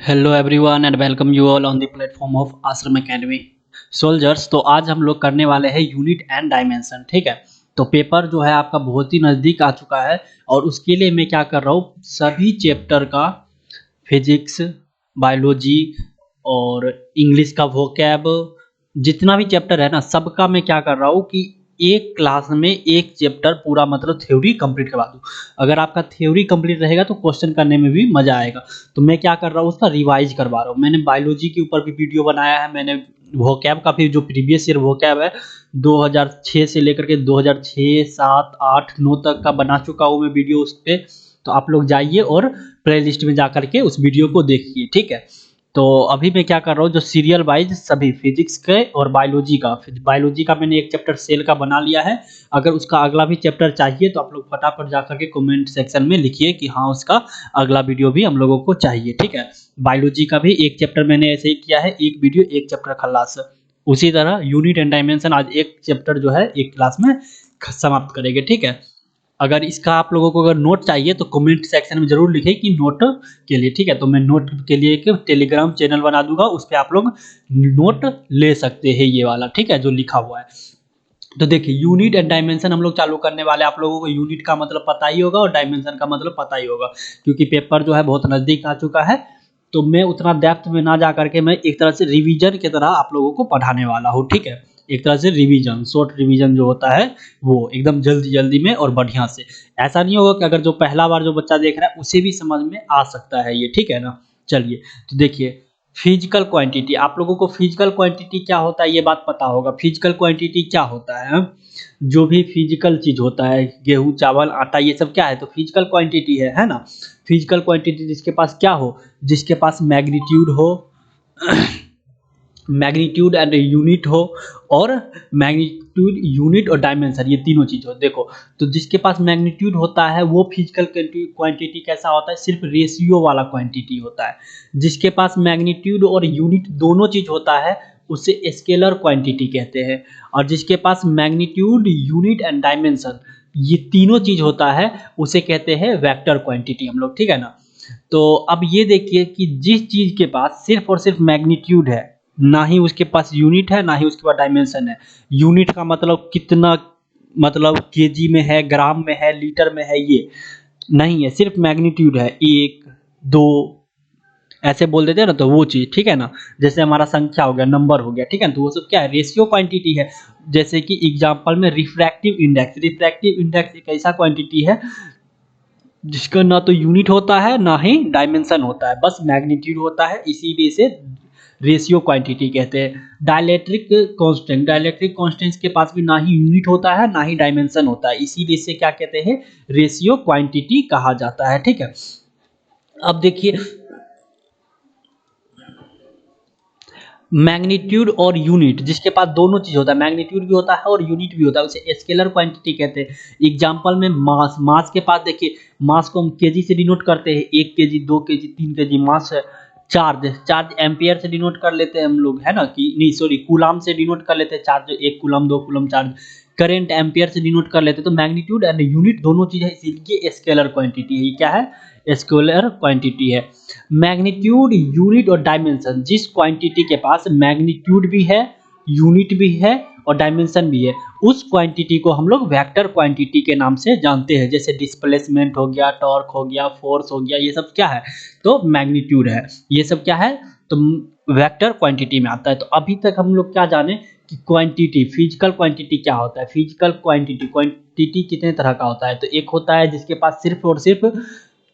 Hello everyone and welcome you all on the platform of आश्रम academy soldiers. तो आज हम लोग करने वाले हैं यूनिट एंड डायमेंशन। ठीक है, तो पेपर जो है आपका बहुत ही नज़दीक आ चुका है और उसके लिए मैं क्या कर रहा हूँ, सभी चैप्टर का फिजिक्स, बायोलॉजी और इंग्लिश का वोकैब, जितना भी चैप्टर है ना, सबका मैं क्या कर रहा हूँ कि एक क्लास में एक चैप्टर पूरा मतलब थ्योरी कंप्लीट करवा दूँ। अगर आपका थ्योरी कंप्लीट रहेगा तो क्वेश्चन करने में भी मज़ा आएगा। तो मैं क्या कर रहा हूँ, उसका रिवाइज करवा रहा हूँ। मैंने बायोलॉजी के ऊपर भी वीडियो बनाया है, मैंने वोकैब का भी जो प्रीवियस ईयर वोकैब है 2006 से लेकर के 2006, 7, 8, 9 तक का बना चुका हूँ मैं वीडियो उस पर। तो आप लोग जाइए और प्ले लिस्ट में जा करके उस वीडियो को देखिए। ठीक है, तो अभी मैं क्या कर रहा हूँ, जो सीरियल वाइज सभी फिजिक्स के और बायोलॉजी का मैंने एक चैप्टर सेल का बना लिया है। अगर उसका अगला भी चैप्टर चाहिए तो आप लोग फटाफट जा करके कमेंट सेक्शन में लिखिए कि हाँ उसका अगला वीडियो भी हम लोगों को चाहिए। ठीक है, बायोलॉजी का भी एक चैप्टर मैंने ऐसे ही किया है, एक वीडियो एक चैप्टर खल्लास। उसी तरह यूनिट एंड डायमेंशन आज एक चैप्टर जो है एक क्लास में समाप्त करेंगे। ठीक है, अगर इसका आप लोगों को अगर नोट चाहिए तो कमेंट सेक्शन में जरूर लिखें कि नोट के लिए। ठीक है, तो मैं नोट के लिए एक टेलीग्राम चैनल बना दूंगा, उस पर आप लोग नोट ले सकते हैं, ये वाला। ठीक है, जो लिखा हुआ है। तो देखिए, यूनिट एंड डायमेंशन हम लोग चालू करने वाले। आप लोगों को यूनिट का मतलब पता ही होगा और डायमेंशन का मतलब पता ही होगा, क्योंकि पेपर जो है बहुत नज़दीक आ चुका है। तो मैं उतना डेप्थ में ना जा करके मैं एक तरह से रिवीजन की तरह आप लोगों को पढ़ाने वाला हूँ। ठीक है, एक तरह से रिवीजन, शॉर्ट रिवीजन जो होता है वो एकदम जल्दी जल्दी में और बढ़िया से। ऐसा नहीं होगा कि अगर जो पहला बार जो बच्चा देख रहा है उसे भी समझ में आ सकता है ये। ठीक है ना, चलिए। तो देखिए, फिजिकल क्वांटिटी, आप लोगों को फिजिकल क्वांटिटी क्या होता है ये बात पता होगा। फिजिकल क्वांटिटी क्या होता है? जो भी फिजिकल चीज होता है, गेहूं, चावल, आटा, ये सब क्या है? तो फिजिकल क्वांटिटी है ना। फिजिकल क्वांटिटी जिसके पास क्या हो, जिसके पास मैग्नीट्यूड हो मैग्नीट्यूड एंड यूनिट हो, और मैग्नीट्यूड, यूनिट और डायमेंशन, ये तीनों चीज हो। देखो, तो जिसके पास मैग्नीट्यूड होता है वो फिजिकल क्वांटिटी कैसा होता है? सिर्फ रेशियो वाला क्वांटिटी होता है। जिसके पास मैग्नीट्यूड और यूनिट दोनों चीज होता है उसे स्केलर क्वांटिटी कहते हैं। और जिसके पास मैग्नीट्यूड, यूनिट एंड डायमेंशन, ये तीनों चीज होता है, उसे कहते हैं वेक्टर क्वांटिटी हम लोग। ठीक है ना। तो अब ये देखिए कि जिस चीज के पास सिर्फ और सिर्फ मैग्नीट्यूड है, ना ही उसके पास यूनिट है, ना ही उसके पास डायमेंशन है। यूनिट का मतलब कितना, मतलब केजी में है, ग्राम में है, लीटर में है, ये नहीं है। सिर्फ मैग्नीट्यूड है, 1, 2 ऐसे बोल देते हैं ना, तो वो चीज। ठीक है ना, जैसे हमारा संख्या हो गया, नंबर हो गया। ठीक है ना, तो वो सब क्या है? रेशियो क्वांटिटी है। जैसे कि एग्जांपल में रिफ्रैक्टिव इंडेक्स एक ऐसा क्वांटिटी है जिसका ना तो यूनिट होता है ना ही डायमेंशन होता है, बस मैग्नीट्यूड होता है, इसीलिए इसे रेशियो क्वांटिटी कहते हैं। डाइलेक्ट्रिक कांस्टेंट के पास भी ना ही यूनिट होता है ना ही डायमेंशन होता है, इसीलिए इसे क्या कहते हैं? रेशियो क्वांटिटी कहा जाता है। ठीक है, अब देखिए, मैग्नीट्यूड और यूनिट, जिसके पास दोनों चीज होता है, मैग्नीट्यूड भी होता है और यूनिट भी होता है, उसे स्केलर क्वांटिटी कहते हैं। एग्जांपल में मास के पास देखिए, मास को हम केजी से डिनोट करते हैं, 1 केजी, 2 केजी, 3 केजी मास है। चार्ज एम्पियर से डिनोट कर लेते हैं हम लोग, है ना, कि नहीं सॉरी, कूलाम से डिनोट कर लेते हैं charge, 1 coulomb, 2 coulomb charge. Current ampere से डिनोट कर लेते हैं। तो मैग्नीट्यूड एंड यूनिट दोनों चीज है, इसीलिए स्केलर क्वांटिटी है। ये क्या है? स्केलर क्वांटिटी है। मैग्नीट्यूड, यूनिट और डायमेंशन, जिस क्वांटिटी के पास मैग्नीट्यूड भी है, यूनिट भी है और डायमेंशन भी है, उस क्वांटिटी को हम लोग वेक्टर क्वांटिटी के नाम से जानते हैं। जैसे डिस्प्लेसमेंट हो गया, टॉर्क हो गया, फोर्स हो गया, ये सब क्या है? तो मैग्नीट्यूड है। ये सब क्या है? तो वेक्टर क्वांटिटी में आता है। तो अभी तक हम लोग क्या जाने कि क्वांटिटी, फिजिकल क्वांटिटी क्या होता है। फिजिकल क्वांटिटी कितने तरह का होता है? तो एक होता है जिसके पास सिर्फ और सिर्फ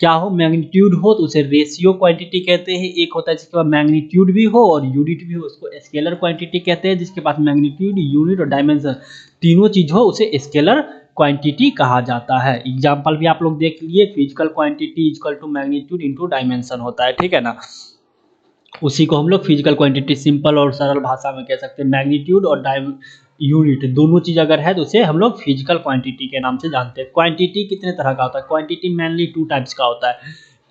क्या हो, मैग्नीट्यूड हो, तो उसे रेशियो क्वांटिटी कहते हैं। एक होता है जिसके पास मैग्नीट्यूड भी हो और यूनिट भी हो, उसको स्केलर क्वांटिटी कहते हैं। जिसके पास मैग्नीट्यूड, यूनिट और डायमेंशन तीनों चीज हो, उसे स्केलर क्वांटिटी कहा जाता है। एग्जांपल भी आप लोग देख लिए, physical quantity equal to magnitude into dimension होता है। ठीक है ना, उसी को हम लोग फिजिकल क्वांटिटी सिंपल और सरल भाषा में कह सकते हैं। मैग्नीट्यूड और यूनिट दोनों चीज अगर है तो उसे हम लोग फिजिकल क्वांटिटी के नाम से जानते हैं। क्वांटिटी कितने तरह का होता है? क्वांटिटी मेनली 2 टाइप्स का होता है।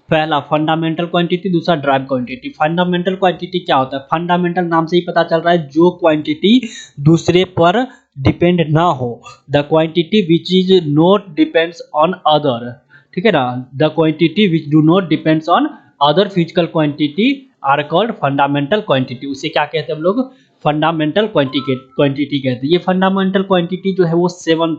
पहला फंडामेंटल क्वांटिटी, दूसरा ड्राइव क्वांटिटी। फंडामेंटल क्वांटिटी क्या होता है? फंडामेंटल नाम से ही पता चल रहा है, जो क्वांटिटी दूसरे पर डिपेंड ना हो। The quantity which is not depends on other. ठीक है ना, the quantity which do not depends on other physical quantity are called fundamental quantity. उसे क्या कहते हैं हम लोग? फंडामेंटल क्वांटिटी कहते हैं। ये फंडामेंटल क्वांटिटी जो है वो 7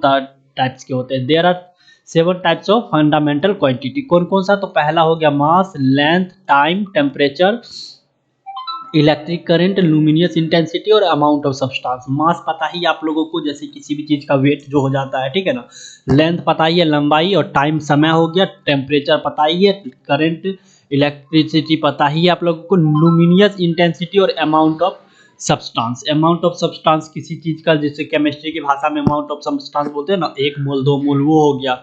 टाइप्स के होते हैं। There are 7 types of fundamental quantity. कौन कौन सा? तो पहला हो गया mass, length, time, temperature, electric current, luminous intensity और अमाउंट ऑफ सब्सटेंस। मास पता ही आप लोगों को, जैसे किसी भी चीज का वेट जो हो जाता है, ठीक है ना। लेंथ पता ही है, लंबाई, और टाइम समय हो गया। टेम्परेचर पता ही है, करंट, इलेक्ट्रिसिटी पता ही है आप लोगों को। लुमिनियस इंटेंसिटी और amount of substance. Amount of substance किसी चीज का, जैसे केमिस्ट्री की भाषा में अमाउंट ऑफ सब्सटेंस बोलते हैं ना, 1 मोल 2 मोल, वो हो गया,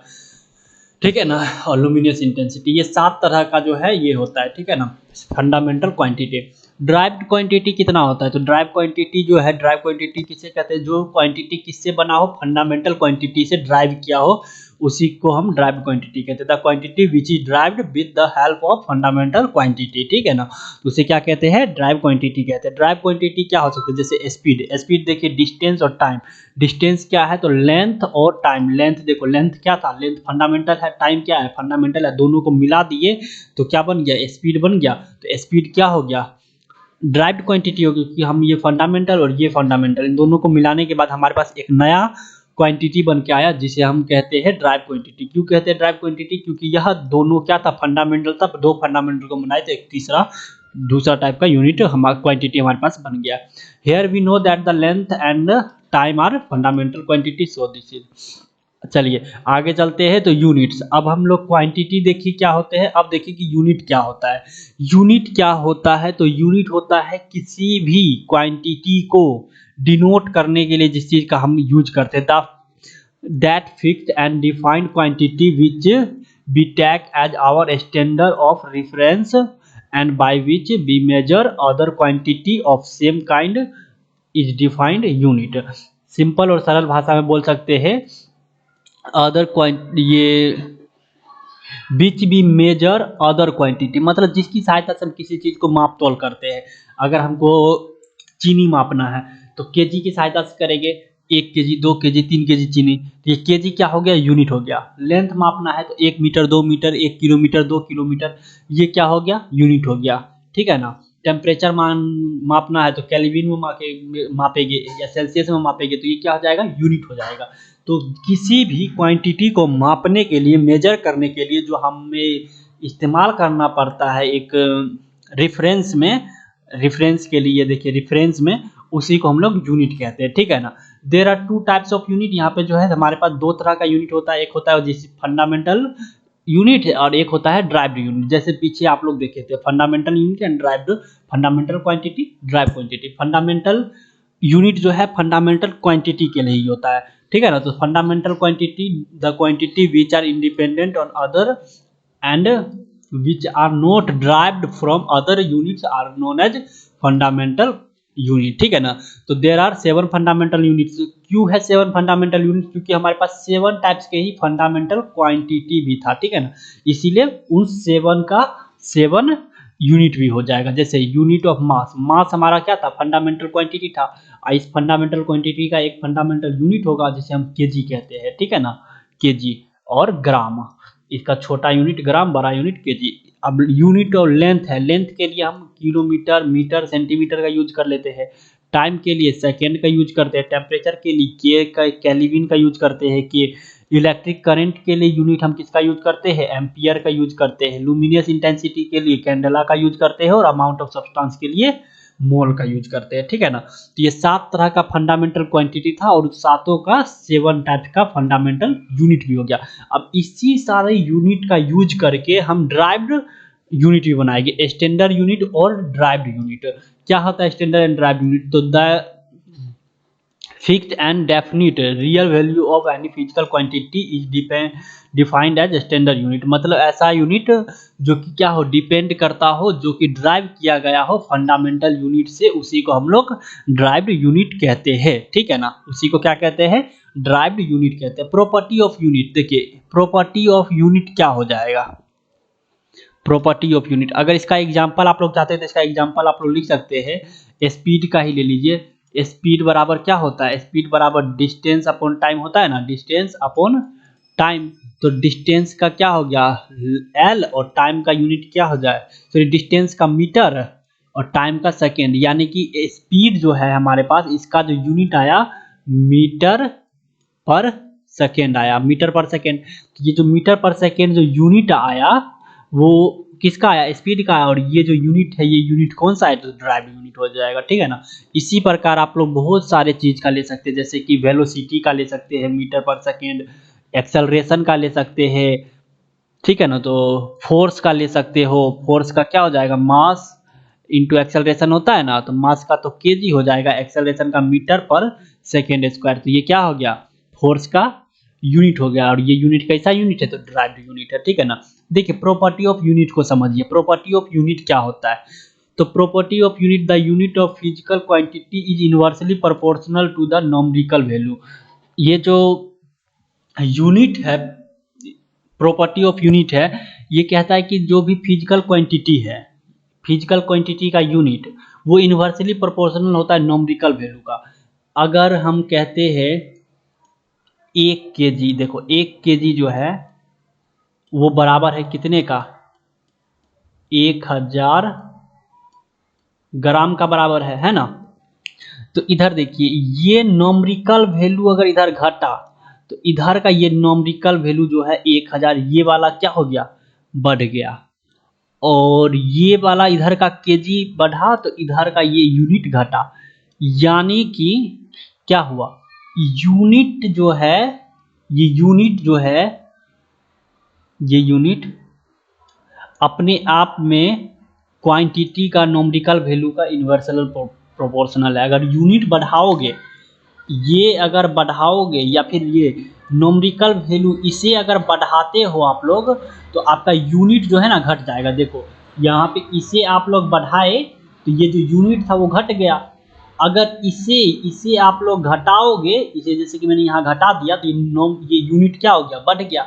ठीक है ना। और लुमिनियस इंटेंसिटी, ये 7 तरह का जो है ये होता है, ठीक है ना, फंडामेंटल क्वांटिटी। ड्राइव्ड क्वांटिटी कितना होता है? तो ड्राइव क्वांटिटी जो है, ड्राइव क्वांटिटी किसे कहते हैं? जो क्वांटिटी किससे बना हो? फंडामेंटल क्वांटिटी से ड्राइव किया हो, उसी को हम ड्राइव क्वांटिटी कहते हैं। The quantity which is derived with the help of fundamental quantity, ठीक है ना। तो उसे क्या कहते हैं? ड्राइव क्वांटिटी कहते हैं। ड्राइव क्वांटिटी क्या हो सकती है? जैसे स्पीड। स्पीड देखिए, डिस्टेंस और टाइम। डिस्टेंस क्या है? तो लेंथ और टाइम। लेंथ देखो, लेंथ क्या था? लेंथ फंडामेंटल है, टाइम क्या है? फंडामेंटल है। दोनों को मिला दिए तो क्या बन गया? स्पीड बन गया। तो स्पीड क्या हो गया? ड्राइव्ड क्वांटिटी होगी, क्योंकि हम ये फंडामेंटल और ये फंडामेंटल, इन दोनों को मिलाने के बाद हमारे पास एक नया क्वांटिटी बन के आया, जिसे हम कहते हैं ड्राइव क्वांटिटी। क्यों कहते हैं ड्राइव क्वांटिटी? क्योंकि यह दोनों क्या था? फंडामेंटल था। 2 फंडामेंटल को बनाए तो एक तीसरा दूसरा टाइप का यूनिट हमारा क्वांटिटी हमारे पास बन गया। Here we know that the length and time are fundamental quantity, so this is. चलिए आगे चलते हैं। तो यूनिट्स, अब हम लोग क्वांटिटी देखिए क्या होते हैं, अब देखिए कि यूनिट क्या होता है। यूनिट क्या होता है? तो यूनिट होता है किसी भी क्वांटिटी को डिनोट करने के लिए जिस चीज का हम यूज करते हैं। That fixed and defined quantity which we take as our standard of reference and by which we measure other quantity of same kind is defined unit। Simple और सरल भाषा में बोल सकते हैं, अदर ये विच बी मेजर अदर क्वांटिटी, मतलब जिसकी सहायता से हम किसी चीज को माप तोल करते हैं। अगर हमको चीनी मापना है तो केजी की सहायता से करेंगे, 1 केजी 2 केजी 3 केजी चीनी। तो ये केजी क्या हो गया? यूनिट हो गया। लेंथ मापना है तो 1 मीटर 2 मीटर 1 किलोमीटर 2 किलोमीटर, ये क्या हो गया? यूनिट हो गया, ठीक है ना। टेम्परेचर मापना है तो केल्विन में मापेंगे या सेल्सियस में मापेंगे, तो ये क्या हो जाएगा? यूनिट हो जाएगा। तो किसी भी क्वांटिटी को मापने के लिए, मेजर करने के लिए जो हमें इस्तेमाल करना पड़ता है एक रेफरेंस में, रेफरेंस के लिए देखिए रेफरेंस में, उसी को हम लोग यूनिट कहते हैं, ठीक है ना। There are 2 types of unit. यहाँ पे जो है हमारे पास 2 तरह का यूनिट होता है। एक होता है जिस फंडामेंटल यूनिट है और एक होता है ड्राइव्ड यूनिट। जैसे पीछे आप लोग देखे थे fundamental unit and derived, fundamental quantity, drive quantity. Fundamental unit जो है फंडामेंटल क्वांटिटी के लिए ही होता है, ठीक है ना। तो fundamental quantity, the quantity which are independent on other and which are not derived from other units are known as fundamental unit, ठीक है ना। तो देयर आर 7 फंडामेंटल यूनिट्स। क्यों है 7 फंडामेंटल यूनिट? क्योंकि हमारे पास 7 टाइप्स के ही फंडामेंटल क्वांटिटी भी था, ठीक है ना। इसीलिए उन 7 का 7 यूनिट भी हो जाएगा। जैसे यूनिट ऑफ मास, मास हमारा क्या था? फंडामेंटल क्वांटिटी था। इस फंडामेंटल क्वांटिटी का एक फंडामेंटल यूनिट होगा जिसे हम केजी कहते हैं, ठीक है ना। केजी और ग्राम, इसका छोटा यूनिट ग्राम, बड़ा यूनिट केजी। अब यूनिट और लेंथ है, लेंथ के लिए हम किलोमीटर, मीटर, सेंटीमीटर का यूज कर लेते हैं। टाइम के लिए सेकेंड का यूज करते हैं। टेम्परेचर के लिए के का केल्विन का यूज करते हैं के। इलेक्ट्रिक करंट के लिए यूनिट हम किसका यूज करते हैं? एम्पियर का यूज करते हैं। लुमिनियस इंटेंसिटी के लिए कैंडेला का यूज करते हैं और अमाउंट ऑफ सब्सटेंस के लिए मोल का यूज करते हैं, ठीक है ना। तो ये 7 तरह का फंडामेंटल क्वांटिटी था और सातों का 7 टाइप का फंडामेंटल यूनिट भी हो गया। अब इसी सारे यूनिट का यूज करके हम ड्राइव्ड यूनिट भी बनाएंगे, स्टैंडर्ड यूनिट और ड्राइव्ड यूनिट। क्या होता है स्टैंडर्ड एंड ड्राइव्ड यूनिट? तो the fixed and definite real value of any physical quantity is defined as standard unit. मतलब ऐसा यूनिट जो कि क्या हो? डिपेंड करता हो, जो कि ड्राइव किया गया हो फंडामेंटल यूनिट से, उसी को हम लोग ड्राइव्ड यूनिट कहते हैं, ठीक है ना। उसी को क्या कहते हैं? ड्राइव्ड यूनिट कहते हैं। प्रॉपर्टी ऑफ यूनिट, देखिए प्रॉपर्टी ऑफ यूनिट क्या हो जाएगा? प्रॉपर्टी ऑफ यूनिट, अगर इसका एग्जांपल आप लोग चाहते हैं तो इसका एग्जांपल आप लोग लिख सकते हैं। स्पीड का ही ले लीजिए। स्पीड बराबर क्या होता है? स्पीड बराबर डिस्टेंस अपॉन टाइम होता है ना, डिस्टेंस अपॉन टाइम, तो डिस्टेंस का क्या हो गया एल, और टाइम का यूनिट क्या हो जाए, तो डिस्टेंस का मीटर और टाइम का सेकेंड, यानी कि स्पीड जो है हमारे पास, इसका जो यूनिट आया मीटर पर सेकेंड आया, मीटर पर सेकेंड। तो ये जो मीटर पर सेकेंड जो यूनिट आया वो किसका आया, स्पीड का आया, और ये जो यूनिट है ये यूनिट कौन सा है, तो ड्राइव यूनिट हो जाएगा, ठीक है ना। इसी प्रकार आप लोग बहुत सारे चीज का ले सकते हैं, जैसे कि वेलोसिटी का ले सकते हैं मीटर पर सेकेंड, एक्सेलरेशन का ले सकते हैं, ठीक है ना। तो फोर्स का ले सकते हो, फोर्स का क्या हो जाएगा मास इंटू एक्सेलरेशन होता है ना, तो मास का तो केजी हो जाएगा, एक्सेलरेशन का मीटर पर सेकेंड स्क्वायर, तो ये क्या हो गया फोर्स का यूनिट हो गया, और ये यूनिट कैसा यूनिट है, तो ड्राइव्ड यूनिट है, ठीक है ना। देखिए प्रॉपर्टी ऑफ यूनिट को समझिए, प्रॉपर्टी ऑफ यूनिट क्या होता है, तो property of unit, the unit of physical quantity is inversely proportional to the numerical value. ये जो यूनिट है, प्रॉपर्टी ऑफ यूनिट है, ये कहता है कि जो भी फिजिकल क्वांटिटी है, फिजिकल क्वांटिटी का यूनिट वो इनवर्सली प्रोपोर्शनल होता है न्यूमेरिकल वैल्यू का। अगर हम कहते हैं 1 kg, देखो 1 kg जो है वो बराबर है कितने का, 1000 ग्राम का बराबर है ना। तो इधर देखिए ये न्यूमेरिकल वैल्यू अगर इधर घटा तो इधर का ये न्यूमेरिकल वैल्यू जो है 1000, ये वाला क्या हो गया बढ़ गया, और ये वाला इधर का केजी बढ़ा तो इधर का ये यूनिट घटा, यानी कि क्या हुआ, यूनिट जो है, ये यूनिट जो है, ये यूनिट अपने आप में क्वांटिटी का न्यूमेरिकल वैल्यू का इनवर्सल प्रोपोर्शनल है। अगर यूनिट बढ़ाओगे, ये अगर बढ़ाओगे या फिर ये न्यूमेरिकल वैल्यू इसे अगर बढ़ाते हो आप लोग, तो आपका यूनिट जो है ना घट जाएगा। देखो यहाँ पे इसे आप लोग बढ़ाए तो ये जो यूनिट था वो घट गया, अगर इसे आप लोग घटाओगे, इसे जैसे कि मैंने यहाँ घटा दिया तो ये यूनिट क्या हो गया बढ़ गया।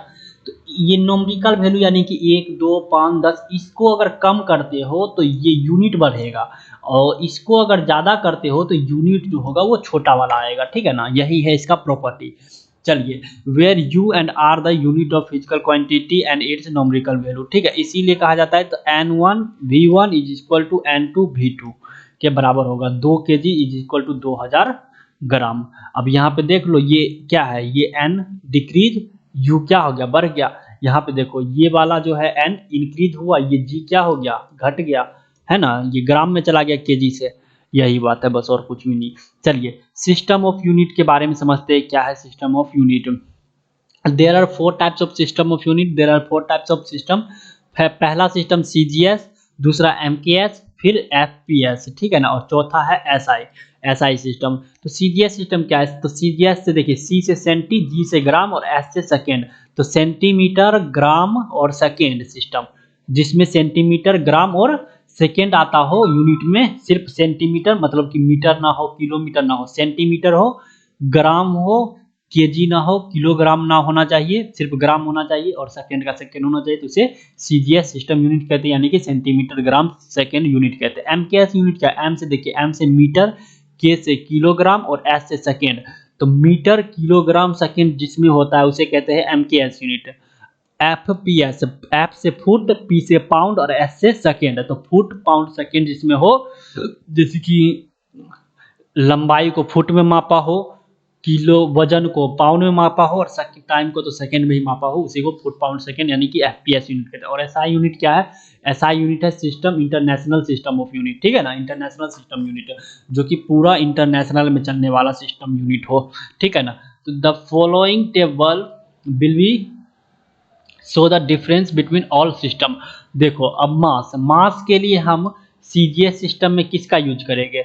तो ये न्यूमेरिकल वैल्यू यानी कि 1 2 5 10 इसको अगर कम करते हो तो ये यूनिट बढ़ेगा, और इसको अगर ज़्यादा करते हो तो यूनिट जो होगा वो छोटा वाला आएगा, ठीक है ना। यही है इसका प्रॉपर्टी। चलिए, where u and are the unit of physical quantity and its numerical value, ठीक है, इसीलिए कहा जाता है तो N1 V1 is equal to N2 V2 के बराबर होगा। 2 kg इज इक्वल टू 2000 ग्राम। अब यहाँ पे देख लो ये क्या है, ये N डिक्रीज, U क्या हो गया बढ़ गया। यहाँ पे देखो ये वाला जो है N इंक्रीज हुआ, ये G क्या हो गया घट गया, है ना, ये ग्राम में चला गया केजी से, यही बात है बस और कुछ भी नहीं। चलिए सिस्टम ऑफ यूनिट के बारे में समझते हैं, क्या है system of unit. There are 4 types of system of unit, there are 4 types of system. पहला सिस्टम CGS, दूसरा MKS, फिर FPS, ठीक है ना, और चौथा है SI सिस्टम। तो CGS सिस्टम क्या है, तो CGS से देखिए C से सेंटी, G से ग्राम और S से सेकेंड, तो सेंटीमीटर ग्राम और सेकेंड सिस्टम, जिसमें सेंटीमीटर ग्राम और सेकेंड आता हो यूनिट में, सिर्फ सेंटीमीटर मतलब कि मीटर ना हो, किलोमीटर ना हो, सेंटीमीटर हो, ग्राम हो, केजी ना हो, किलोग्राम ना होना चाहिए, सिर्फ ग्राम होना चाहिए, और सेकेंड का सेकेंड होना चाहिए, तो इसे CGS सिस्टम यूनिट कहते हैं, यानी कि सेंटीमीटर ग्राम सेकेंड यूनिट कहते हैं। MKS यूनिट क्या है, M से देखिए, M से मीटर, K से किलोग्राम और S से सेकेंड, तो मीटर किलोग्राम सेकेंड जिसमें होता है उसे कहते हैं MKS यूनिट। FPS, F से फुट, P से पाउंड और S से सेकेंड, तो फुट पाउंड सेकेंड जिसमें हो, जैसे कि लंबाई को फुट में मापा हो, किलो वजन को पाउंड में मापा हो, और टाइम को तो सेकंड में ही मापा हो, उसी को फुट पाउंड सेकंड यानी कि FPS यूनिट कहते हैं। और SI यूनिट क्या है, SI यूनिट है system international system of unit, ठीक है ना, इंटरनेशनल सिस्टम यूनिट जो कि पूरा इंटरनेशनल में चलने वाला सिस्टम यूनिट हो, ठीक है ना। तो the following table will be so the difference between all system. देखो अब मास के लिए हम CGS सिस्टम में किसका यूज करेंगे,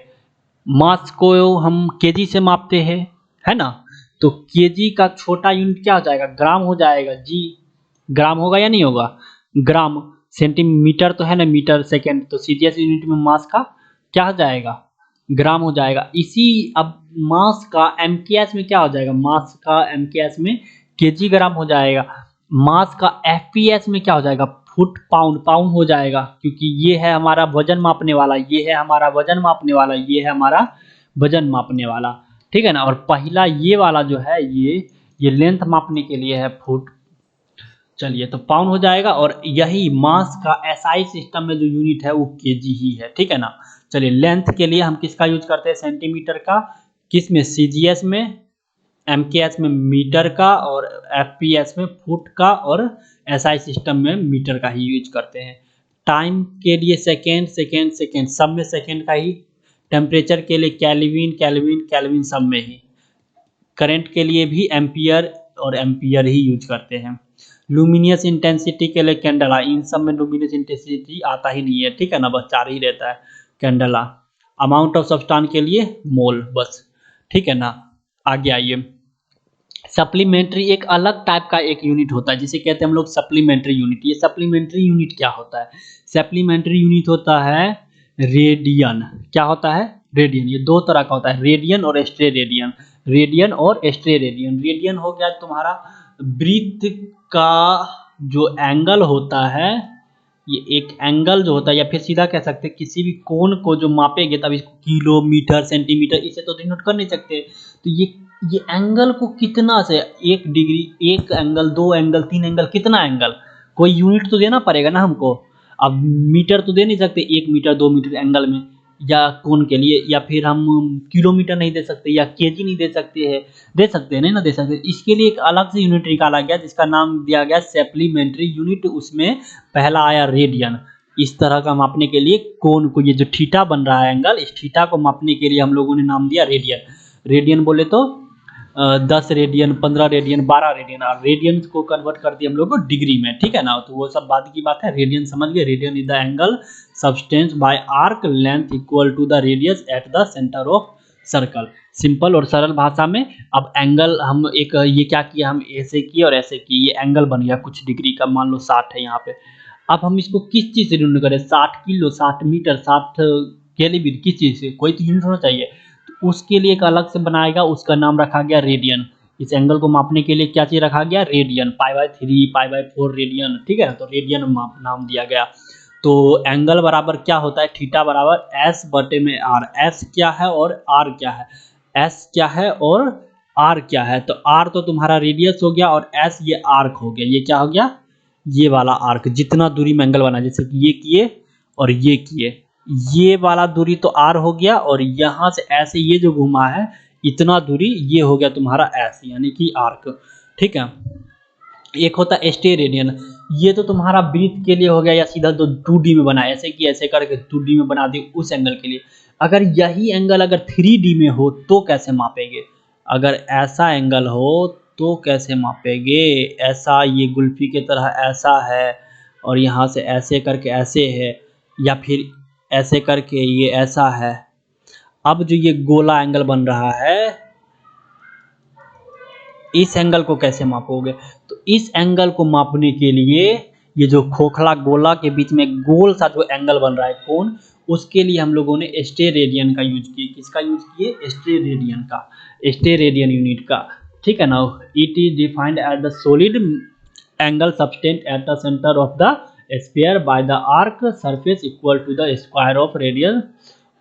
मास को हम केजी से मापते हैं, है ना, तो केजी का छोटा यूनिट क्या हो जाएगा ग्राम हो जाएगा, जी ग्राम होगा या नहीं होगा, ग्राम। सेंटीमीटर तो है ना मीटर सेकेंड, तो CGS यूनिट में मास का क्या हो जाएगा ग्राम हो जाएगा। इसी अब मास का MKS में क्या हो जाएगा, मास का MKS में केजी ग्राम हो जाएगा। मास का FPS में क्या हो जाएगा, फुट पाउंड पाउंड हो जाएगा, क्योंकि ये है हमारा वजन मापने वाला, ये है हमारा वजन मापने वाला, ये है हमारा वजन मापने वाला, ठीक है ना। और पहला ये वाला जो है ये लेंथ मापने के लिए है फुट चलिए तो पाउंड हो जाएगा, और यही मास का एसआई सिस्टम में जो यूनिट है वो केजी ही है, ठीक है ना। चलिए लेंथ के लिए हम किसका यूज करते हैं, सेंटीमीटर का, किस में, सीजीएस में, एमकेएस में मीटर का, और एफपीएस में फुट का, और एसआई सिस्टम में मीटर का ही यूज करते हैं। टाइम के लिए सेकेंड सेकेंड सेकेंड, सब में सेकेंड का ही। टेम्परेचर के लिए केल्विन केल्विन केल्विन, सब में ही। करंट के लिए भी एम्पियर और एम्पियर ही यूज करते हैं। लुमिनियस इंटेंसिटी के लिए कैंडला, इन सब में लुमिनियस इंटेंसिटी आता ही नहीं है, ठीक है ना, बस 4 ही रहता है कैंडला। अमाउंट ऑफ सब्सटेंस के लिए मोल, बस, ठीक है ना। आगे आइए, सप्लीमेंट्री एक अलग टाइप का एक यूनिट होता है जिसे कहते हैं हम लोग सप्लीमेंट्री यूनिट। ये सप्लीमेंट्री यूनिट क्या होता है, सप्लीमेंट्री यूनिट होता है रेडियन। क्या होता है, रेडियन। ये दो तरह का होता है, रेडियन और स्ट्रे रेडियन। रेडियन और स्ट्रे रेडियन। रेडियन हो गया तुम्हारा वृत्त का जो एंगल होता है, ये एक एंगल जो होता है, या फिर सीधा कह सकते हैं किसी भी कोण को जो मापेंगे तब इसको किलोमीटर सेंटीमीटर इसे तो डिनोट कर नहीं सकते। तो ये एंगल को कितना से, 1 डिग्री, 1 एंगल, 2 एंगल, 3 एंगल, कितना एंगल, कोई यूनिट तो देना पड़ेगा ना हमको। अब मीटर तो दे नहीं सकते, 1 मीटर 2 मीटर एंगल में या कोण के लिए, या फिर हम किलोमीटर नहीं दे सकते, या केजी नहीं दे सकते हैं, दे सकते हैं, नहीं ना दे सकते। इसके लिए एक अलग से यूनिट निकाला गया जिसका नाम दिया गया सप्लीमेंट्री यूनिट। उसमें पहला आया रेडियन। इस तरह का मापने के लिए कोण को, ये जो थीटा बन रहा है एंगल, इस थीटा को मापने के लिए हम लोगों ने नाम दिया रेडियन। रेडियन बोले तो 10 रेडियन, 15 रेडियन, 12 रेडियन, और रेडियन को कन्वर्ट कर दिया हम लोग को डिग्री में, ठीक है ना। तो वो सब बात की बात है, रेडियन समझ गए। Radian is the angle subtends by arc length equal to the radius at the centre of circle. Simple और सरल भाषा में। अब एंगल हम एक, ये क्या किया, हम ऐसे किए और ऐसे किए, ये एंगल बन गया कुछ डिग्री का, मान लो 60 है यहाँ पे। अब हम इसको किस चीज से डिनोट करें, 60 किलो, 60 मीटर, 60 केल्विन, किस चीज से, कोई तो यूनिट होना चाहिए। तो उसके लिए एक अलग से बनाएगा, उसका नाम रखा गया रेडियन। इस एंगल को मापने के लिए क्या चीज रखा गया, रेडियन, पाई/3, पाई/4 रेडियन, ठीक है। तो रेडियन नाम दिया गया। तो एंगल बराबर क्या होता है, थीटा बराबर एस बटे में आर। एस क्या है और आर क्या है, एस क्या है और आर क्या है। तो आर तो तुम्हारा रेडियस हो गया, और एस ये आर्क हो गया। ये क्या हो गया, ये वाला आर्क, जितना दूरी में एंगल बना, जैसे कि ये किए और ये किए, ये वाला दूरी तो आर हो गया, और यहाँ से ऐसे ये जो घुमा है इतना दूरी, ये हो गया तुम्हारा एस, यानी कि आर्क, ठीक है। एक होता है स्टे रेडियन। ये तो तुम्हारा वृत्त के लिए हो गया, या सीधा तो 2D में बना, ऐसे कि ऐसे करके 2D में बना दी उस एंगल के लिए। अगर यही एंगल अगर 3D में हो तो कैसे मापेंगे, अगर ऐसा एंगल हो तो कैसे मापेंगे, ऐसा, ये गुल्फी की तरह ऐसा है, और यहाँ से ऐसे करके ऐसे है, या फिर ऐसे करके ये ऐसा है। अब जो ये गोला एंगल बन रहा है, इस एंगल को कैसे मापोगे, तो इस एंगल को मापने के लिए ये जो खोखला गोला के बीच में गोल सा जो एंगल बन रहा है कोण, उसके लिए हम लोगों ने स्टे रेडियन का यूज किया। किसका यूज किए, स्टे रेडियन का, स्टे रेडियन यूनिट का, ठीक है ना। It is defined as the solid angle subtended at the centre of the sphere by the arc surface equal to the square of radius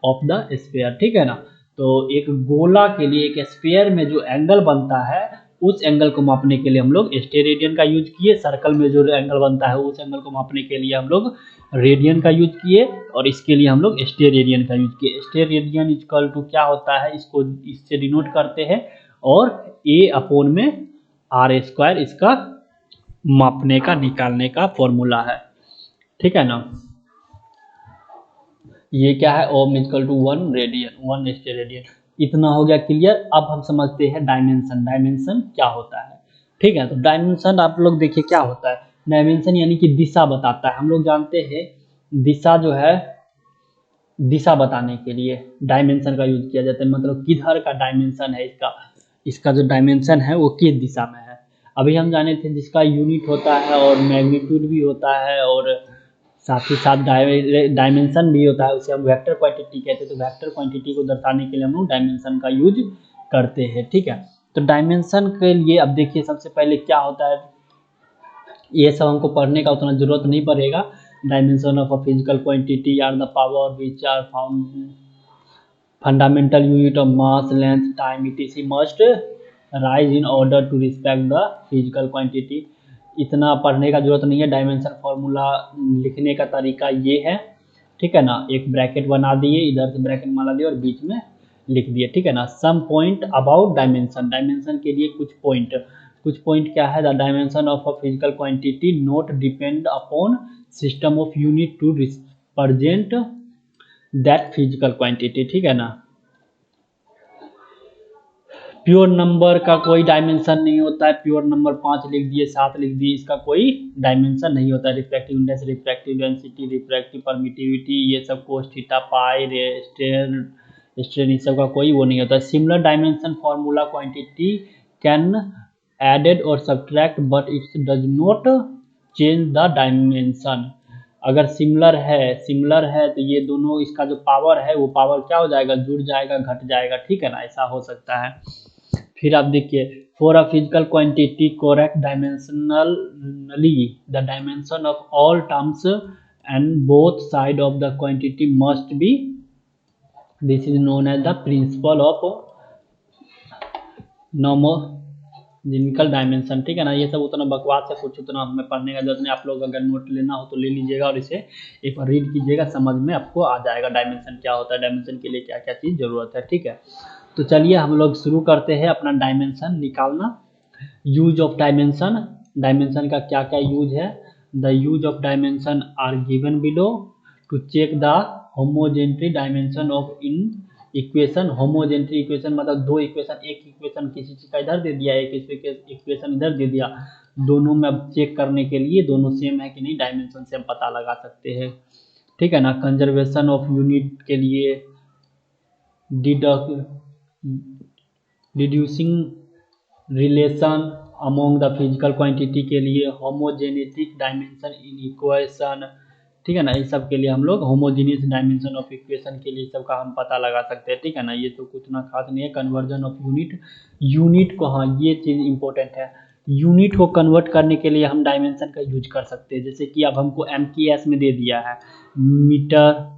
of the sphere, ठीक है ना। तो एक गोला के लिए, एक स्फीयर में जो एंगल बनता है, उस एंगल को मापने के लिए हम लोग स्टे रेडियन का यूज किए। सर्कल में जो एंगल बनता है उस एंगल को मापने के लिए हम लोग रेडियन का यूज किए, और इसके लिए हम लोग स्टे रेडियन का यूज किए। स्टे रेडियन इक्वल टू क्या होता है, इसको इससे डिनोट करते हैं, और ए अपॉन में आर स्क्वायर इसका मापने का, निकालने का फॉर्मूला है, ठीक है ना। ये क्या है, ohm equal to 1 radian, 1 steradian. इतना हो गया क्लियर। अब हम समझते हैं डायमेंशन। डायमेंशन क्या होता है, ठीक है। तो डायमेंशन आप लोग देखिए क्या होता है, डायमेंशन यानी कि दिशा बताता है। हम लोग जानते हैं दिशा जो है, दिशा बताने के लिए डायमेंशन का यूज किया जाता है, मतलब किधर का डायमेंशन है इसका, इसका जो डायमेंशन है वो किस दिशा में है। अभी हम जाने थे जिसका यूनिट होता है और मैग्नीट्यूड भी होता है, और साथ ही साथ डायमेंशन भी होता है, उसे हम वेक्टर क्वांटिटी कहते हैं। तो वेक्टर क्वांटिटी को दर्शाने के लिए हम लोग डायमेंशन का यूज करते हैं, ठीक है। तो डायमेंशन के लिए अब देखिए सबसे पहले क्या होता है, ये सब हमको पढ़ने का उतना जरूरत नहीं पड़ेगा। Dimension of a physical quantity are the power which are found fundamental unit of mass length time etc must raise in order to respect the physical quantity. इतना पढ़ने का जरूरत नहीं है। डायमेंशन फॉर्मूला लिखने का तरीका ये है, ठीक है ना। एक ब्रैकेट बना दिए, इधर से ब्रैकेट मारा दिए और बीच में लिख दिए, ठीक है ना। Some point about dimension, dimension के लिए कुछ पॉइंट क्या है। The dimension of a physical quantity not depend upon system of unit to represent that physical quantity, ठीक है ना। प्योर नंबर का कोई डायमेंशन नहीं होता है। प्योर नंबर 5 लिख दिए, 7 लिख दिए, इसका कोई डायमेंशन नहीं होता है। Refractive index, refractive density, refractive permittivity, ये सब कोस थीटा पाई स्ट्रेन इस सब का कोई वो नहीं होता। Similar dimension formula quantity can added और subtract but it's does not change the dimension. अगर सिमिलर है तो ये दोनों, इसका जो पावर है वो पावर क्या हो जाएगा, जुड़ जाएगा, घट जाएगा, ठीक है ना। ऐसा हो सकता है। फिर आप देखिए, for a physical quantity correct dimensionally the dimension of all terms and both side of the quantity must be, this is known as the principle of homogeneity dimension, ठीक है ना। ये सब उतना बकवास है, कुछ उतना हमें पढ़ने का जरूरत नहीं। आप लोग अगर नोट लेना हो तो ले लीजिएगा और इसे एक बार रीड कीजिएगा, समझ में आपको आ जाएगा डायमेंशन क्या होता है, डायमेंशन के लिए क्या क्या चीज़ जरूरत है, ठीक है। तो चलिए हम लोग शुरू करते हैं अपना डायमेंशन निकालना। यूज ऑफ डायमेंशन, डायमेंशन का क्या क्या यूज है। The use of dimension are given below. To check the homogeneity dimension of in equation. Homogeneity equation मतलब दो इक्वेशन, एक इक्वेशन किसी चीज का इधर दे दिया, एक इक्वेशन इधर दे दिया, दोनों में अब चेक करने के लिए दोनों सेम है कि नहीं, डायमेंशन से हम पता लगा सकते हैं, ठीक है ना। कंजर्वेशन ऑफ यूनिट के लिए, deducing relation among the physical quantity के लिए, होमोजेनेटिक डायमेंशन इन इक्वेशन, ठीक है ना। इस सब के लिए हम लोग होमोजीनियस डायमेंशन ऑफ इक्वेशन के लिए सबका हम पता लगा सकते हैं, ठीक है ना। ये तो कुछ ना खास नहीं है। कन्वर्जन ऑफ यूनिट को, हाँ ये चीज़ इंपॉर्टेंट है। यूनिट को कन्वर्ट करने के लिए हम डायमेंशन का यूज कर सकते हैं। जैसे कि अब हमको MKS में दे दिया है, मीटर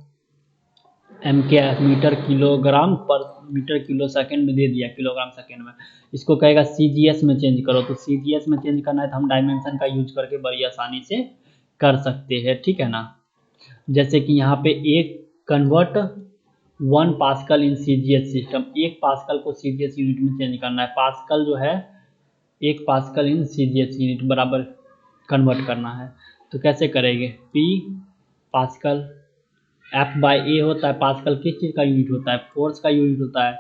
किलोग्राम पर मीटर किलो सेकंड में दे दिया, किलोग्राम सेकंड में। इसको कहेगा CGS में चेंज करो, तो CGS में चेंज करना है तो हम डायमेंशन का यूज करके बड़ी आसानी से कर सकते हैं, ठीक है ना। जैसे कि यहाँ पे एक कन्वर्ट 1 पास्कल इन CGS सिस्टम, 1 पास्कल को CGS यूनिट में चेंज करना है। पास्कल जो है 1 पास्कल इन CGS यूनिट बराबर कन्वर्ट करना है, तो कैसे करेंगे। P पास्कल, F/A होता है। पास्कल किस चीज़ का यूनिट होता है, फोर्स का यूनिट होता है।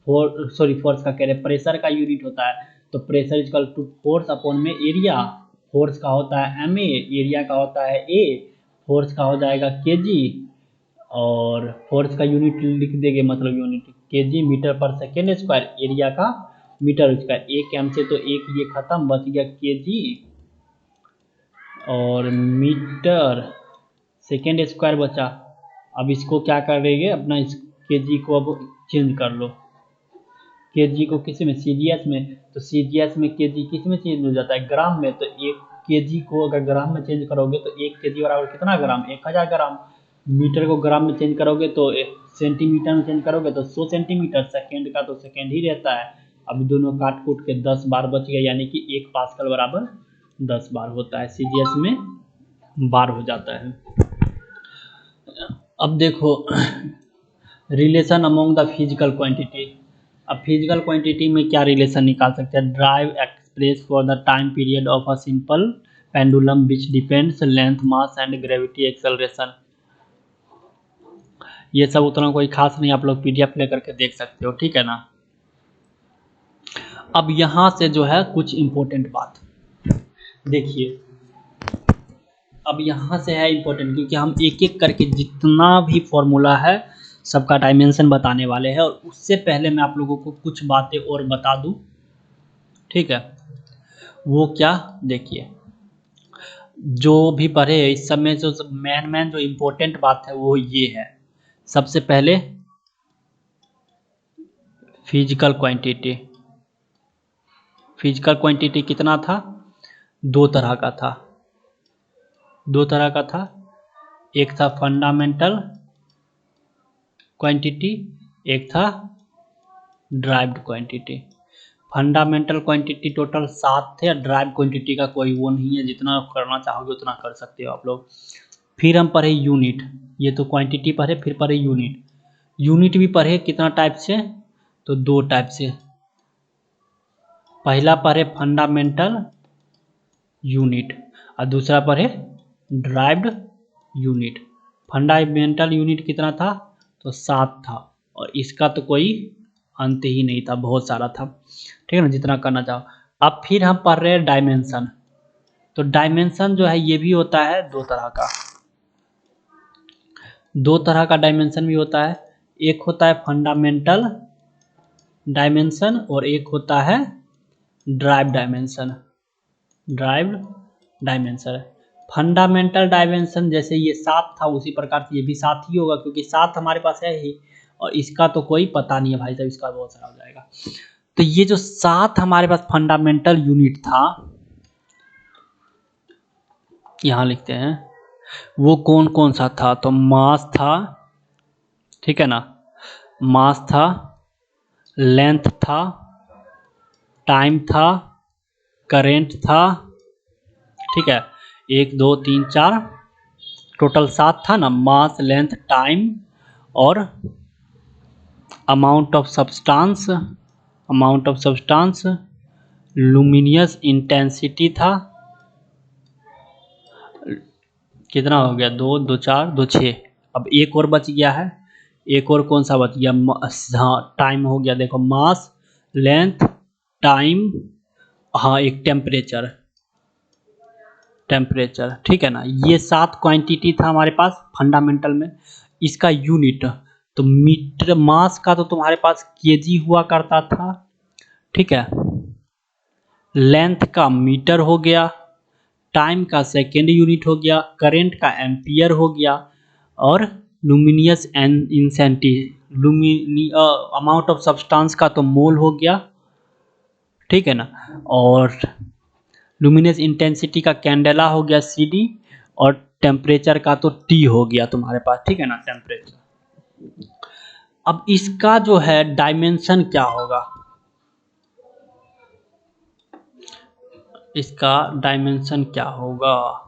फोर्स का कह रहे प्रेशर का यूनिट होता है। तो pressure equal to force upon में एरिया। फोर्स का होता है MA, एरिया का होता है A, फोर्स का हो जाएगा kg, और फोर्स का यूनिट लिख देंगे, मतलब यूनिट kg मीटर पर सेकेंड स्क्वायर, एरिया का मीटर स्क्वायर। एक एम से तो एक ये खत्म, बच गया kg और मीटर सेकेंड स्क्वायर बचा। अब इसको क्या करेंगे, अपना इस kg को अब चेंज कर लो, kg को किस में, CGS में। तो CGS में kg किस में चेंज हो जाता है, ग्राम में। तो एक kg को अगर ग्राम में चेंज करोगे तो 1 kg बराबर कितना ग्राम, 1000 ग्राम। मीटर को ग्राम में चेंज करोगे तो सेंटीमीटर में चेंज करोगे तो 100 सेंटीमीटर। सेकेंड का तो सेकेंड ही रहता है। अब दोनों काट कूट के 10 बार बच गए, यानी कि 1 पास्कल बराबर 10 बार होता है। CGS में बार हो जाता है। अब देखो relation among the physical quantity. अब फिजिकल क्वांटिटी में क्या रिलेशन निकाल सकते हैं। Drive express for the time period of a simple pendulum which depends length, mass and gravity acceleration. ये सब उतना कोई खास नहीं, आप लोग PDF लेकर के देख सकते हो, ठीक है ना। अब यहाँ से जो है कुछ इंपॉर्टेंट बात देखिए, अब यहाँ से है इंपॉर्टेंट, क्योंकि हम एक एक करके जितना भी फॉर्मूला है सबका डायमेंशन बताने वाले हैं। और उससे पहले मैं आप लोगों को कुछ बातें और बता दूं, ठीक है। वो क्या, देखिए जो भी पढ़े इस समय जो मेन जो इम्पोर्टेंट बात है वो ये है। सबसे पहले फिजिकल क्वांटिटी। फिजिकल क्वांटिटी कितना था, दो तरह का था। एक था फंडामेंटल क्वांटिटी, एक था derived quantity. Fundamental quantity total 7 थे, ड्राइव क्वांटिटी का कोई वो नहीं है, जितना करना चाहोगे उतना कर सकते हो आप लोग। फिर हम पढ़े यूनिट, ये तो क्वांटिटी पढ़े, फिर पढ़े यूनिट। यूनिट भी पढ़े कितना टाइप से, तो 2 टाइप से। पहला पढ़े फंडामेंटल यूनिट और दूसरा पढ़े ड्राइव्ड यूनिट। फंडामेंटल यूनिट कितना था, तो 7 था, और इसका तो कोई अंत ही नहीं था, बहुत सारा था, ठीक है ना, जितना करना चाहो। अब फिर हम पढ़ रहे हैं डायमेंशन। तो डायमेंशन जो है ये भी होता है 2 तरह का, 2 तरह का डायमेंशन भी होता है। एक होता है फंडामेंटल डायमेंशन और एक होता है drive dimension. Drive dimension, fundamental dimension जैसे ये 7 था उसी प्रकार से ये भी 7 ही होगा, क्योंकि 7 हमारे पास है ही, और इसका तो कोई पता नहीं है भाई साहब, इसका बहुत सारा हो जाएगा। तो ये जो 7 हमारे पास फंडामेंटल यूनिट था, यहाँ लिखते हैं, वो कौन कौन सा था, तो मास था, ठीक है ना, मास था, लेंथ था, टाइम था, करेंट था, ठीक है, 1 2 3 4 टोटल 7 था ना, मास, लेंथ, टाइम और amount of substance, luminous intensity था, कितना हो गया, 2 2 4 2 6। अब एक और बच गया है, एक और कौन सा बच गया, हाँ टाइम हो गया, देखो मास, लेंथ, टाइम, हाँ एक टेम्परेचर, ठीक है ना। ये 7 क्वांटिटी था हमारे पास फंडामेंटल में। इसका यूनिट, तो मीटर, मास का तो तुम्हारे पास केजी हुआ करता था, ठीक है, लेंथ का मीटर हो गया, टाइम का सेकेंड यूनिट हो गया, करंट का एम्पियर हो गया, और लुमिनियस अमाउंट ऑफ सब्सटेंस का तो मोल हो गया, ठीक है ना, और लुमिनस इंटेंसिटी का कैंडेला हो गया CD, और टेम्परेचर का तो T हो गया तुम्हारे पास, ठीक है ना, टेम्परेचर। अब इसका जो है डायमेंशन क्या होगा, इसका डायमेंशन क्या होगा,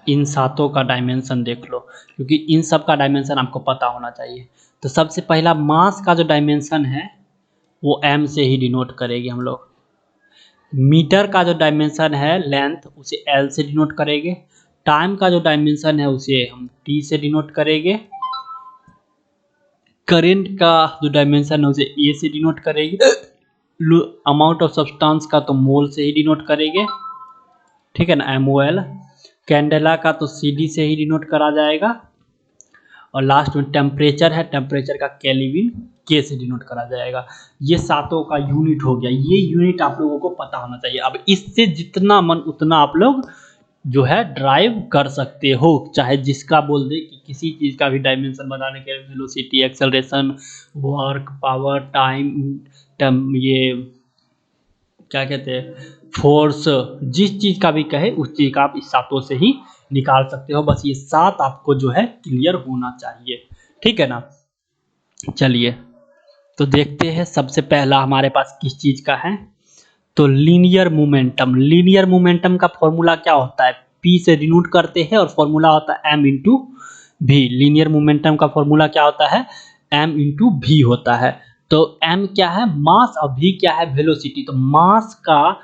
इन 7 का डायमेंशन देख लो, क्योंकि इन सब का डायमेंशन आपको पता होना चाहिए। तो सबसे पहला मास का जो डायमेंशन है वो m से ही डिनोट करेंगे हम लोग। मीटर का जो डायमेंशन है लेंथ, उसे L से डिनोट करेंगे। टाइम का जो डायमेंशन है उसे हम T से डिनोट करेंगे। करंट का जो डायमेंशन है उसे A से डिनोट करेंगे। अमाउंट ऑफ सब्सटेंस का तो मोल से ही डिनोट करेंगे, ठीक है ना, MOL। कैंडेला का तो CD से ही डिनोट करा जाएगा, और लास्ट में टेम्परेचर है, टेम्परेचर का केल्विन K से डिनोट करा जाएगा। ये 7 का यूनिट हो गया, ये यूनिट आप लोगों को पता होना चाहिए। अब इससे जितना मन उतना आप लोग जो है ड्राइव कर सकते हो, चाहे जिसका बोल दे कि किसी चीज़ का भी डायमेंशन बनाने के लिए, velocity, acceleration, work, power, time, ये क्या कहते हैं, फोर्स, जिस चीज़ का भी कहे उस चीज़ का आप इस 7 से ही निकाल सकते हो। बस ये 7 आपको जो है क्लियर होना चाहिए, ठीक है ना। चलिए तो देखते हैं, सबसे पहला हमारे पास किस चीज़ का है, तो लीनियर मोमेंटम। लीनियर मोमेंटम का फॉर्मूला क्या होता है, P से डिनोट करते हैं, और फॉर्मूला होता है m into V। Linear momentum का फॉर्मूला क्या होता है, m इंटू V होता है। तो m क्या है, मास, और V क्या है, वेलोसिटी। तो मास का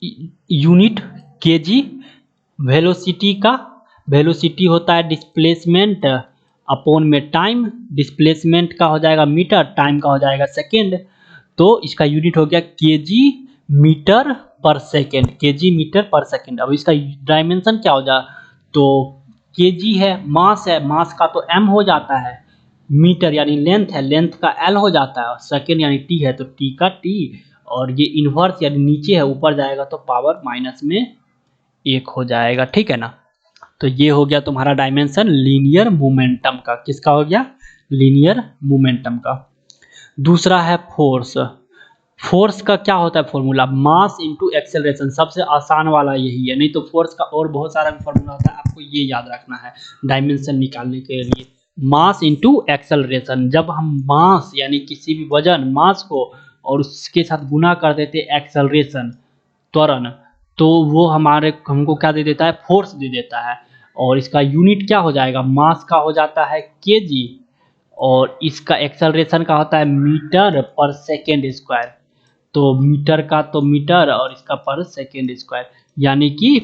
यूनिट kg, वेलोसिटी होता है डिस्प्लेसमेंट अपॉन में टाइम। डिस्प्लेसमेंट का हो जाएगा मीटर, टाइम का हो जाएगा सेकेंड। तो इसका यूनिट हो गया kg मीटर पर सेकेंड, kg मीटर पर सेकेंड। अब इसका डायमेंशन क्या हो जाए, तो kg है, मास का तो m हो जाता है, मीटर यानी लेंथ है, लेंथ का L हो जाता है, और सेकेंड यानी T है तो T का T, और ये इन्वर्स यानी नीचे है, ऊपर जाएगा तो पावर माइनस में 1 हो जाएगा, ठीक है ना। तो ये हो गया तुम्हारा डायमेंशन लीनियर मोमेंटम का। किसका हो गया, लीनियर मोमेंटम का। दूसरा है फोर्स। फोर्स का क्या होता है फॉर्मूला, मास इंटू एक्सेलरेशन, सबसे आसान वाला यही है, नहीं तो फोर्स का और बहुत सारा फॉर्मूला होता है, आपको ये याद रखना है डायमेंशन निकालने के लिए। मास इंटू एक्सेलरेशन, जब हम मास यानी किसी भी वजन मास को और उसके साथ गुना कर देते एक्सेलरेशन त्वरण, तो वो हमारे हमको क्या दे देता है, फोर्स दे देता है। और इसका यूनिट क्या हो जाएगा, मास का हो जाता है केजी, और इसका एक्सेलरेशन का होता है मीटर पर सेकेंड स्क्वायर। तो मीटर का तो मीटर और इसका पर सेकेंड स्क्वायर, यानी कि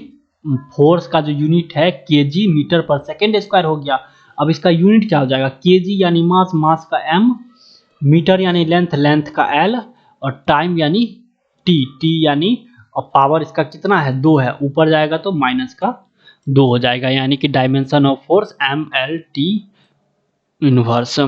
फोर्स का जो यूनिट है केजी मीटर पर सेकेंड स्क्वायर हो गया। अब इसका यूनिट क्या हो जाएगा, केजी यानी मास, मास का एम, मीटर यानी लेंथ, लेंथ का एल, और टाइम यानी टी, टी यानी, और पावर इसका कितना है, 2 है, ऊपर जाएगा तो माइनस का 2 हो जाएगा, यानी कि dimension of force M L T inverse.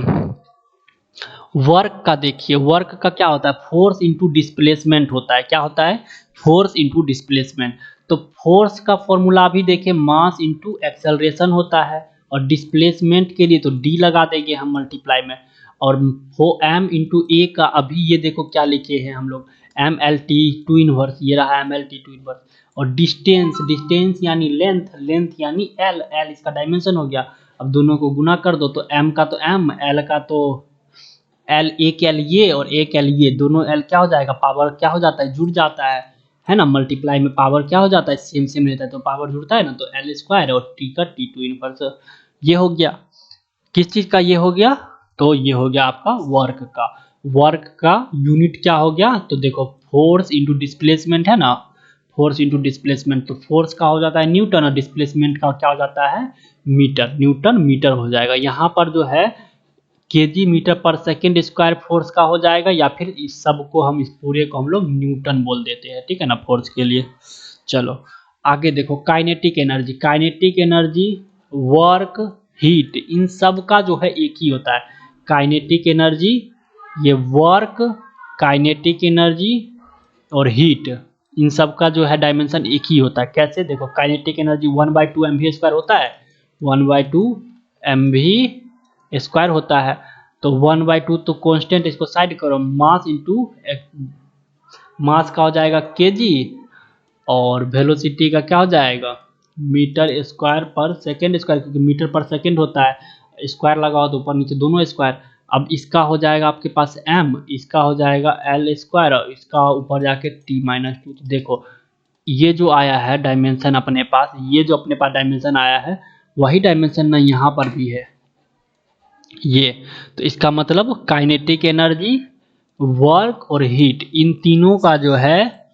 Work का देखिए, वर्क का क्या होता है, फोर्स इंटू डिस्प्लेसमेंट होता है, क्या होता है, फोर्स इंटू डिस्प्लेसमेंट। तो फोर्स का फॉर्मूला भी देखिए मास इंटू एक्सेलरेशन होता है, और डिस्प्लेसमेंट के लिए तो डी लगा देंगे हम मल्टीप्लाई में, और वो एम इंटू ए का अभी ये देखो क्या लिखे हैं हम लोग, M L T two inverse, ये रहा M L T two inverse. और डिस्टेंस, डिस्टेंस यानी लेंथ, लेंथ यानी एल, एल इसका डायमेंशन हो गया। अब दोनों को गुना कर दो तो एम का तो एम, एल का तो एल, एक एल ये और एक एल ये, दोनों एल क्या हो जाएगा, पावर क्या हो जाता है, जुड़ जाता है ना, मल्टीप्लाई में पावर क्या हो जाता है, सेम सेम रहता है तो पावर जुड़ता है ना, तो एल स्क्वायर और टी का टी टू इनवर्स। ये हो गया किस चीज का, ये हो गया, तो ये हो गया आपका वर्क का। वर्क का यूनिट क्या हो गया, तो देखो फोर्स इंटू डिस्प्लेसमेंट है ना, फोर्स इंटू डिस्प्लेसमेंट, तो फोर्स का हो जाता है न्यूटन और डिस्प्लेसमेंट का क्या हो जाता है मीटर, न्यूटन मीटर हो जाएगा। यहाँ पर जो है केजी मीटर पर सेकेंड स्क्वायर फोर्स का हो जाएगा, या फिर इस सब को हम, इस पूरे को हम लोग न्यूटन बोल देते हैं, ठीक है ना, फोर्स के लिए। चलो आगे देखो, kinetic energy, kinetic energy, work, heat, इन सब का जो है एक ही होता है, काइनेटिक एनर्जी, ये वर्क, काइनेटिक एनर्जी और हीट, इन सब का जो है डायमेंशन एक ही होता है। कैसे, देखो काइनेटिक एनर्जी 1/2 mv स्क्वायर होता है, 1/2 mv स्क्वायर होता है, तो 1/2 तो कांस्टेंट, इसको साइड करो, मास इंटू मास का हो जाएगा केजी, और वेलोसिटी का क्या हो जाएगा मीटर स्क्वायर पर सेकेंड स्क्वायर, क्योंकि मीटर पर सेकेंड होता है, स्क्वायर लगाओ तो ऊपर नीचे दोनों स्क्वायर। अब इसका हो जाएगा आपके पास m, इसका हो जाएगा एल स्क्वायर, और इसका ऊपर जाके t-2। तो देखो ये जो आया है डायमेंशन अपने पास, ये जो अपने पास डायमेंशन आया है वही डायमेंशन ना यहाँ पर भी है ये। तो इसका मतलब काइनेटिक एनर्जी, वर्क और हीट, इन तीनों का जो है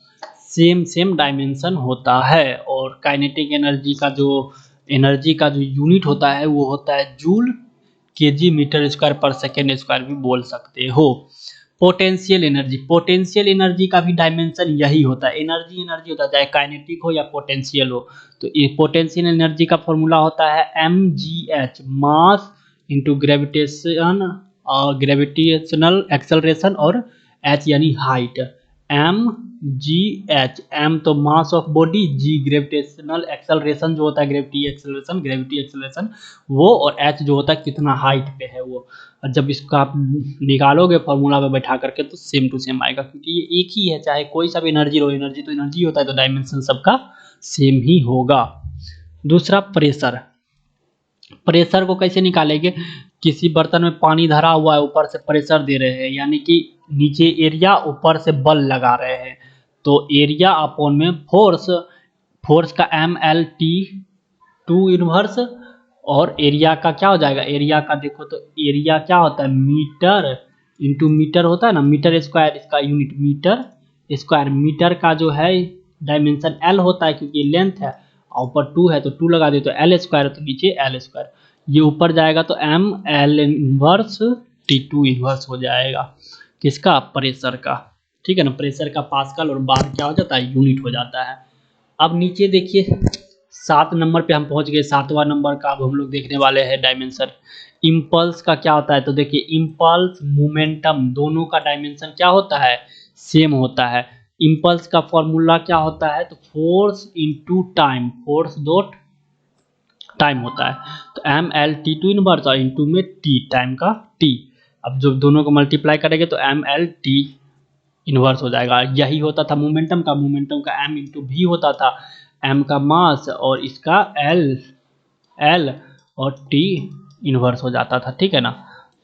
सेम सेम डायमेंशन होता है। और काइनेटिक एनर्जी का जो यूनिट होता है वो होता है जूल, केजी मीटर स्क्वायर पर सेकेंड स्क्वायर भी बोल सकते हो। पोटेंशियल एनर्जी, पोटेंशियल एनर्जी का भी डायमेंशन यही होता है, एनर्जी एनर्जी होता है, चाहे काइनेटिक हो या पोटेंशियल हो। तो ये पोटेंशियल एनर्जी का फॉर्मूला होता है M G H, mass into gravitation और ग्रेविटेशनल एक्सेलरेशन, और एच यानी height, M G H, M तो mass of body, G gravitational acceleration जो होता है, ग्रेविटी एक्सेलरेशन वो, और एच जो होता है कितना हाइट पे है वो। और जब इसका आप निकालोगे फॉर्मूला पे बैठा करके तो सेम टू सेम आएगा, क्योंकि ये एक ही है, चाहे कोई सा भी एनर्जी हो, एनर्जी तो एनर्जी होता है, तो डायमेंशन सबका सेम ही होगा। दूसरा प्रेशर, प्रेशर को कैसे निकालेंगे, किसी बर्तन में पानी धरा हुआ है, ऊपर से प्रेशर दे रहे हैं, यानी कि नीचे एरिया ऊपर से बल लगा रहे हैं, तो एरिया अपॉन में फोर्स, फोर्स का M L T two inverse, और एरिया का क्या हो जाएगा, एरिया का देखो तो एरिया क्या होता है मीटर इंटू मीटर होता है ना, मीटर स्क्वायर, इसका यूनिट मीटर स्क्वायर, मीटर का जो है डायमेंशन एल होता है क्योंकि लेंथ है, और ऊपर 2 है तो 2 लगा दे तो एल स्क्वायर, तो नीचे एल स्क्वायर, ये ऊपर जाएगा तो M L inverse T two inverse हो जाएगा, किसका, प्रेशर का, ठीक है ना, प्रेशर का पास्कल, और बाद क्या हो जाता है यूनिट हो जाता है। अब नीचे देखिए 7 नंबर पे हम पहुंच गए, 7वां नंबर का अब हम लोग देखने वाले हैं डायमेंशन। इम्पल्स का क्या होता है, तो देखिए इम्पल्स मोमेंटम दोनों का डायमेंशन क्या होता है, सेम होता है। इम्पल्स का फॉर्मूला क्या होता है, तो force into time, force dot time होता है, तो M L T two inverse और इंटू में टी, टाइम का टी। अब जब दोनों को मल्टीप्लाई करेंगे तो एम एल टी इन्वर्स हो जाएगा। यही होता था मोमेंटम का m इंटू भी होता था, m का मास और इसका l और t इन्वर्स हो जाता था, ठीक है ना।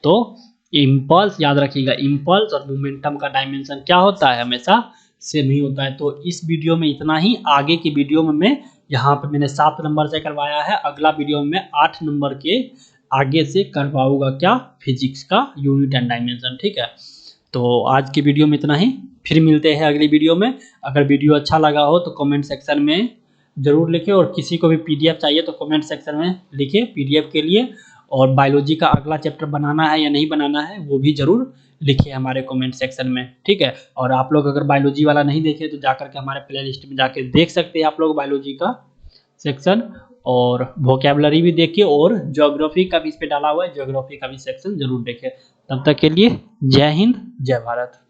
तो इम्पल्स याद रखिएगा, इम्पल्स और मोमेंटम का डायमेंशन क्या होता है, हमेशा सेम ही होता है। तो इस वीडियो में इतना ही। आगे की वीडियो में मैं यहाँ पे मैंने 7 नंबर से करवाया है, अगला वीडियो में 8 नंबर के आगे से करवाऊंगा क्या, फिजिक्स का यूनिट एंड डायमेंशन, ठीक है। तो आज की वीडियो में इतना ही, फिर मिलते हैं अगली वीडियो में। अगर वीडियो अच्छा लगा हो तो कमेंट सेक्शन में ज़रूर लिखें, और किसी को भी पीडीएफ चाहिए तो कमेंट सेक्शन में लिखें पीडीएफ के लिए। और बायोलॉजी का अगला चैप्टर बनाना है या नहीं बनाना है वो भी ज़रूर लिखिए हमारे कमेंट सेक्शन में, ठीक है। और आप लोग अगर बायोलॉजी वाला नहीं देखे तो जाकर के हमारे प्ले लिस्ट में जाके देख सकते हैं आप लोग बायोलॉजी का सेक्शन, और वोकेबलरी भी देखिए, और ज्योग्राफी का भी इस पे डाला हुआ है, ज्योग्राफी का भी सेक्शन जरूर देखें। तब तक के लिए जय हिंद, जय भारत।